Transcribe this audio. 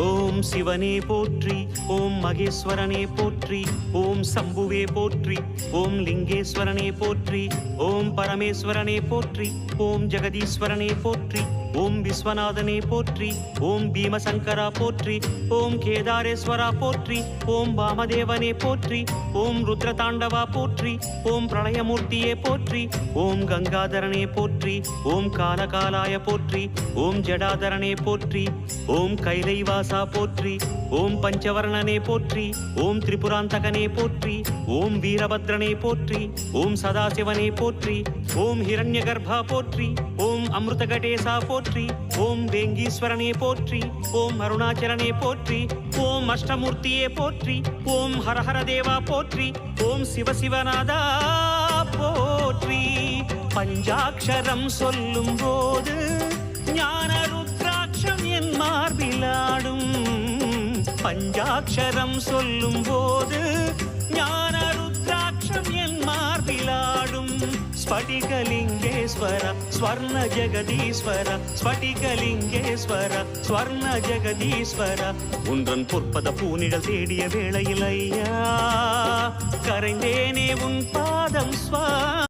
ஓம் சிவனே போற்றி, ஓம் மகேஸ்வரனே போற்றி, ஓம் சம்புவே போற்றி, ஓம் லிங்கேஸ்வரனே போற்றி, ஓம் பரமேஸ்வரனே போற்றி, ஓம் ஜெகதீஸ்வரனே போற்றி, ஓம் விஸ்வநாதனே போற்றி, ஓம் பீமசங்கரா போற்றி, ஓம் கேதாரேஸ்வரா போற்றி, ஓம் வாமதேவனே போற்றி, ஓம் ருத்ரதாண்டவா போற்றி, ஓம் பிரளயமூர்த்தியே போற்றி, ஓம் கங்காதரனே போற்றி, ஓம் காலகாலாய போற்றி, ஓம் ஜடாதரனே போற்றி, ஓம் கைலைவாசா போற்றி, ஓம் பஞ்சவர்ணனே போற்றி, ஓம் திரிபுராந்தகனே போற்றி, ஓம் வீரபத்ரனே போற்றி, ஓம் சதாசிவனே போற்றி, ஓம் ஹிரண்யகர்பா போற்றி, ஓம் அமிர்தகடேசா போற்றி, ஓம் வேங்கீஸ்வரனே போற்றி, ஓம் அருணாச்சலனே போற்றி, ஓம் அஷ்டமூர்த்தியே போற்றி, ஓம் ஹரஹர தேவா போற்றி, ஓம் சிவசிவநாதா போற்றி. பஞ்சாட்சரம் சொல்லும் போது ஞான ருத்ராட்சம் என் மார்பிலாடும். பஞ்சாட்சரம் சொல்லும் போது ஞான ருத்ராட்சம் என் மார்பிலாடும். ஸ்படிகலிங்கேஸ்வர ஸ்வர்ண ஜெகதீஸ்வர, ஸ்படிகலிங்கேஸ்வர ஸ்வர்ண ஜெகதீஸ்வர. உன்றன் பொற்பத பூனிடல் தேடிய வேளையில் ஐயா கரைந்தேனே உன் பாதம் ஸ்வா